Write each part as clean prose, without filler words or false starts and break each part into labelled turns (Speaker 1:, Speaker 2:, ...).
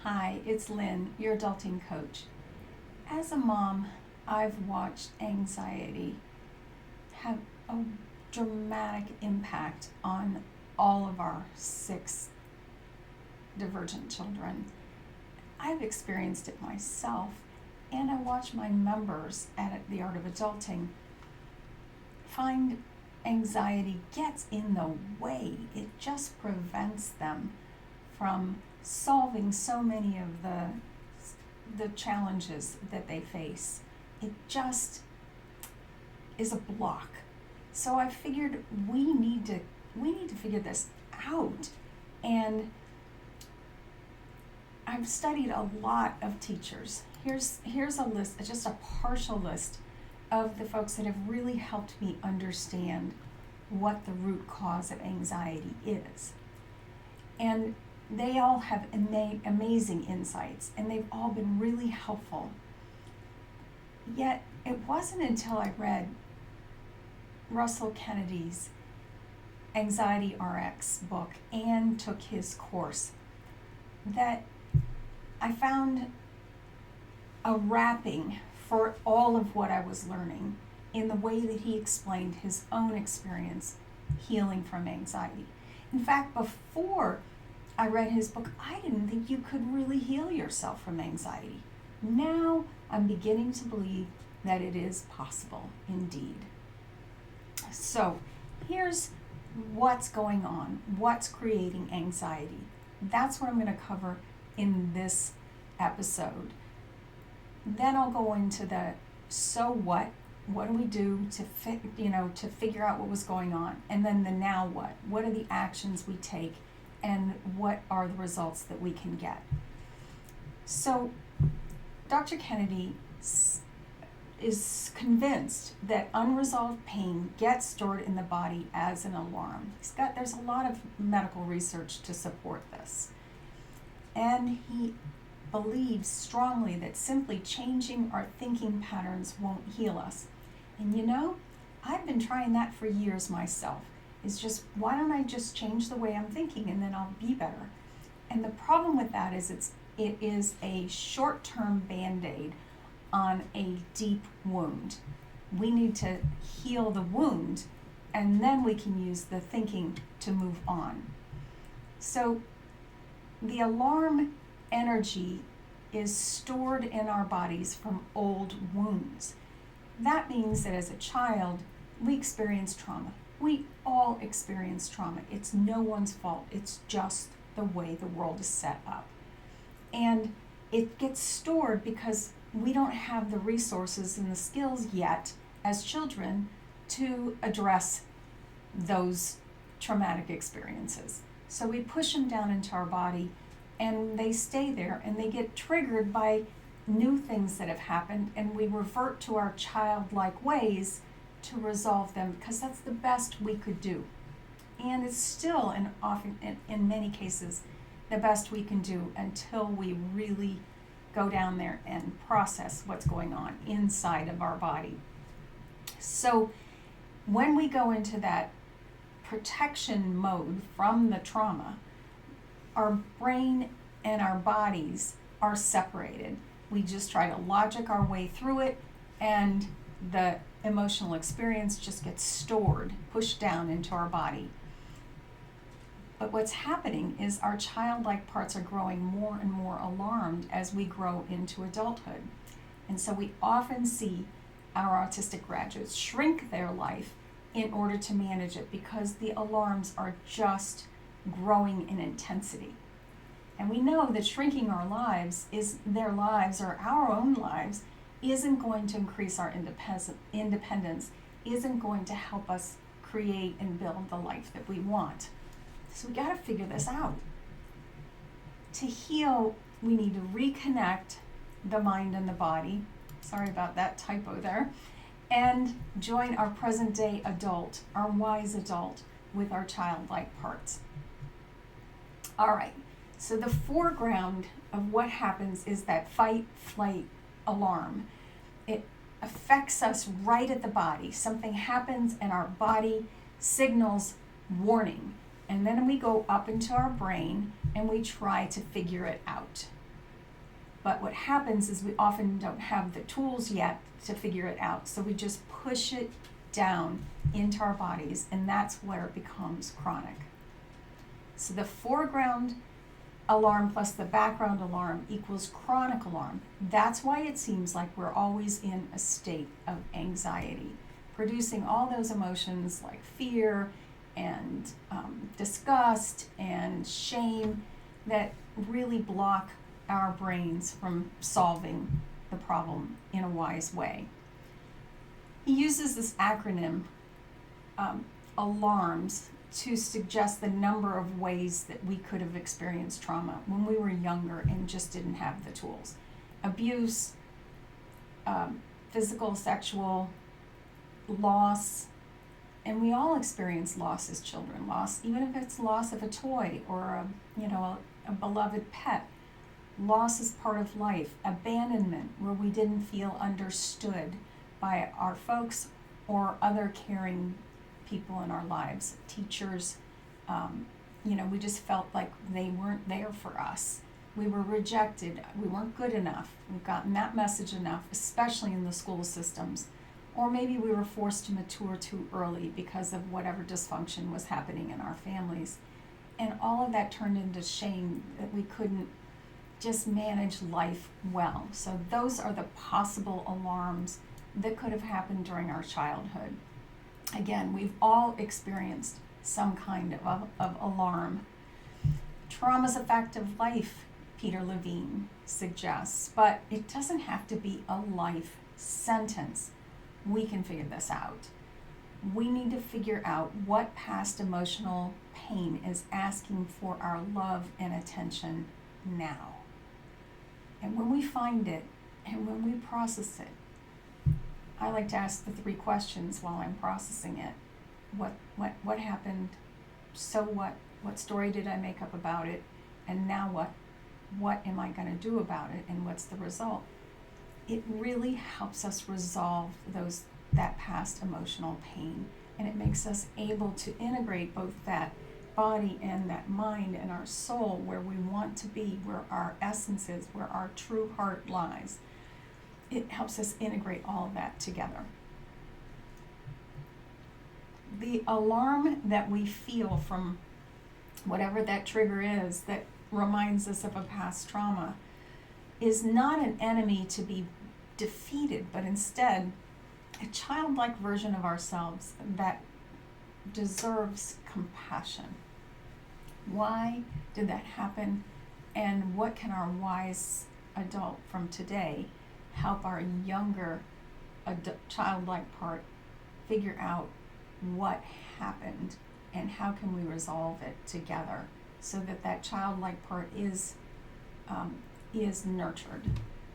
Speaker 1: Hi, it's Lynn, your adulting coach. As a mom, I've watched anxiety have a dramatic impact on all of our 6 divergent children. I've experienced it myself, and I watch my members at the Art of Adulting find anxiety gets in the way. It just prevents them from solving so many of the challenges that they face. It just is a block. So I figured we need to figure this out. And I've studied a lot of teachers. Here's a list, just a partial list of the folks that have really helped me understand what the root cause of anxiety is. And they all have amazing insights, and they've all been really helpful. Yet it wasn't until I read Russell Kennedy's Anxiety RX book and took his course that I found a wrapping for all of what I was learning in the way that he explained his own experience healing from anxiety. In fact, before I read his book, I didn't think you could really heal yourself from anxiety. Now I'm beginning to believe that it is possible indeed. So here's what's going on, what's creating anxiety. That's what I'm going to cover in this episode. Then I'll go into the so what do we do to figure out what was going on, and then the now what are the actions we take, and what are the results that we can get. So Dr. Kennedy is convinced that unresolved pain gets stored in the body as an alarm. There's a lot of medical research to support this. And he believes strongly that simply changing our thinking patterns won't heal us. And I've been trying that for years myself. It's just, why don't I just change the way I'm thinking and then I'll be better? And the problem with that is it is a short-term Band-Aid on a deep wound. We need to heal the wound, and then we can use the thinking to move on. So the alarm energy is stored in our bodies from old wounds. That means that as a child, we experience trauma. We all experience trauma. It's no one's fault. It's just the way the world is set up. And it gets stored because we don't have the resources and the skills yet as children to address those traumatic experiences. So we push them down into our body, and they stay there, and they get triggered by new things that have happened, and we revert to our childlike ways to resolve them because that's the best we could do. And it's still, and often in many cases, the best we can do until we really go down there and process what's going on inside of our body. So when we go into that protection mode from the trauma, our brain and our bodies are separated. We just try to logic our way through it, and the emotional experience just gets stored, pushed down into our body. But what's happening is our childlike parts are growing more and more alarmed as we grow into adulthood. And so we often see our autistic graduates shrink their life in order to manage it because the alarms are just growing in intensity. And we know that shrinking our lives or our own lives isn't going to increase our independence, isn't going to help us create and build the life that we want. So we got to figure this out. To heal, we need to reconnect the mind and the body. Sorry about that typo there. And join our present day adult, our wise adult, with our childlike parts. All right, so the foreground of what happens is that fight, flight alarm. It affects us right at the body. Something happens and our body signals warning. And then we go up into our brain and we try to figure it out. But what happens is we often don't have the tools yet to figure it out. So we just push it down into our bodies, and that's where it becomes chronic. So the foreground alarm plus the background alarm equals chronic alarm. That's why it seems like we're always in a state of anxiety, producing all those emotions like fear and disgust and shame that really block our brains from solving the problem in a wise way. He uses this acronym, ALARMS, to suggest the number of ways that we could have experienced trauma when we were younger and just didn't have the tools. Abuse, physical, sexual, loss, and we all experience loss as children. Loss, even if it's loss of a toy or a beloved pet. Loss is part of life. Abandonment, where we didn't feel understood by our folks or other caring people in our lives, teachers. We just felt like they weren't there for us. We were rejected. We weren't good enough. We've gotten that message enough, especially in the school systems. Or maybe we were forced to mature too early because of whatever dysfunction was happening in our families. And all of that turned into shame that we couldn't just manage life well. So those are the possible alarms that could have happened during our childhood. Again, we've all experienced some kind of alarm. Trauma's a fact of life, Peter Levine suggests, but it doesn't have to be a life sentence. We can figure this out. We need to figure out what past emotional pain is asking for our love and attention now. And when we find it, and when we process it, I like to ask the 3 questions while I'm processing it. What happened? So what? What story did I make up about it? And now what? What am I going to do about it? And what's the result? It really helps us resolve that past emotional pain, and it makes us able to integrate both that body and that mind and our soul where we want to be, where our essence is, where our true heart lies. It helps us integrate all of that together. The alarm that we feel from whatever that trigger is that reminds us of a past trauma is not an enemy to be defeated, but instead a childlike version of ourselves that deserves compassion. Why did that happen? And what can our wise adult from today help our younger childlike part figure out what happened and how can we resolve it together so that childlike part is nurtured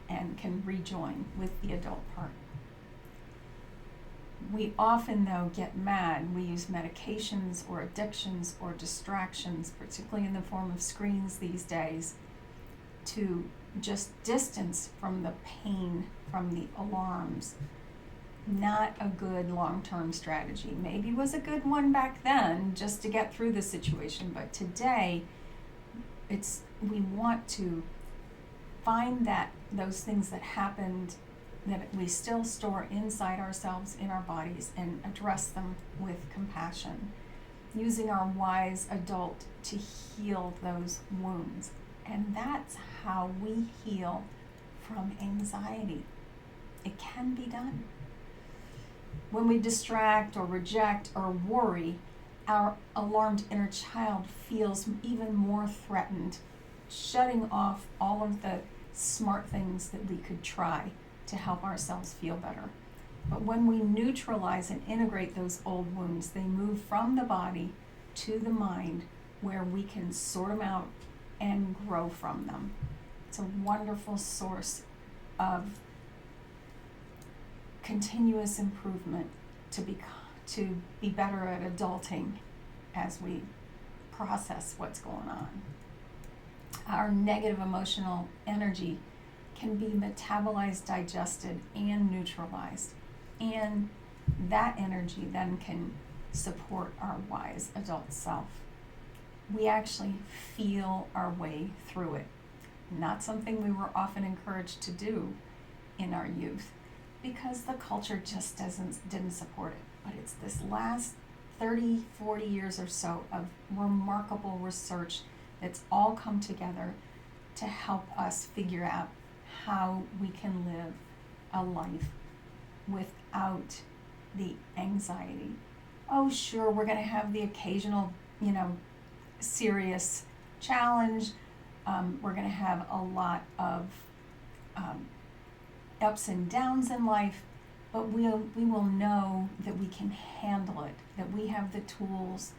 Speaker 1: and can rejoin with the adult part. We often, though, get mad. We use medications or addictions or distractions, particularly in the form of screens these days, to just distance from the pain, from the alarms. Not a good long-term strategy. Maybe it was a good one back then just to get through the situation, but today we want to find those things that happened that we still store inside ourselves, in our bodies, and address them with compassion, using our wise adult to heal those wounds. And that's how we heal from anxiety. It can be done. When we distract or reject or worry, our alarmed inner child feels even more threatened, shutting off all of the smart things that we could try to help ourselves feel better. But when we neutralize and integrate those old wounds, they move from the body to the mind where we can sort them out and grow from them. It's a wonderful source of continuous improvement to be better at adulting as we process what's going on. Our negative emotional energy can be metabolized, digested, and neutralized. And that energy then can support our wise adult self. We actually feel our way through it. not something we were often encouraged to do in our youth because the culture just didn't support it. But it's this last 30, 40 years or so of remarkable research that's all come together to help us figure out how we can live a life without the anxiety. Oh, sure, we're going to have the occasional, serious challenge. We're going to have a lot of ups and downs in life, but we will know that we can handle it, that we have the tools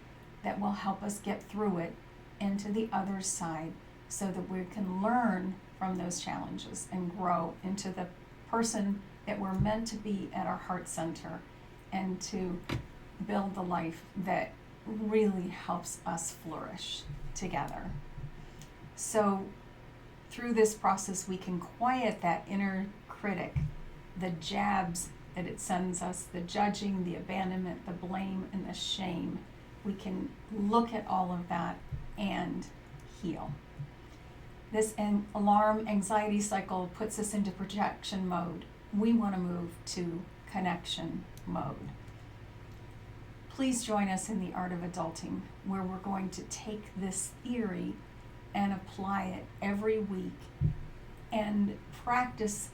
Speaker 1: that will help us get through it and to the other side so that we can learn from those challenges and grow into the person that we're meant to be at our heart center and to build the life that really helps us flourish together. So through this process, we can quiet that inner critic, the jabs that it sends us, the judging, the abandonment, the blame, and the shame. We can look at all of that and heal. This alarm anxiety cycle puts us into projection mode. We want to move to connection mode. Please join us in the Art of Adulting, where we're going to take this theory and apply it every week and practice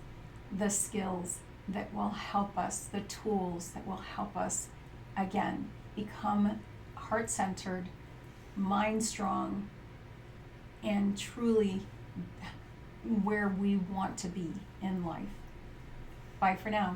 Speaker 1: the skills that will help us, the tools that will help us, again, become heart-centered, mind-strong, and truly where we want to be in life. Bye for now.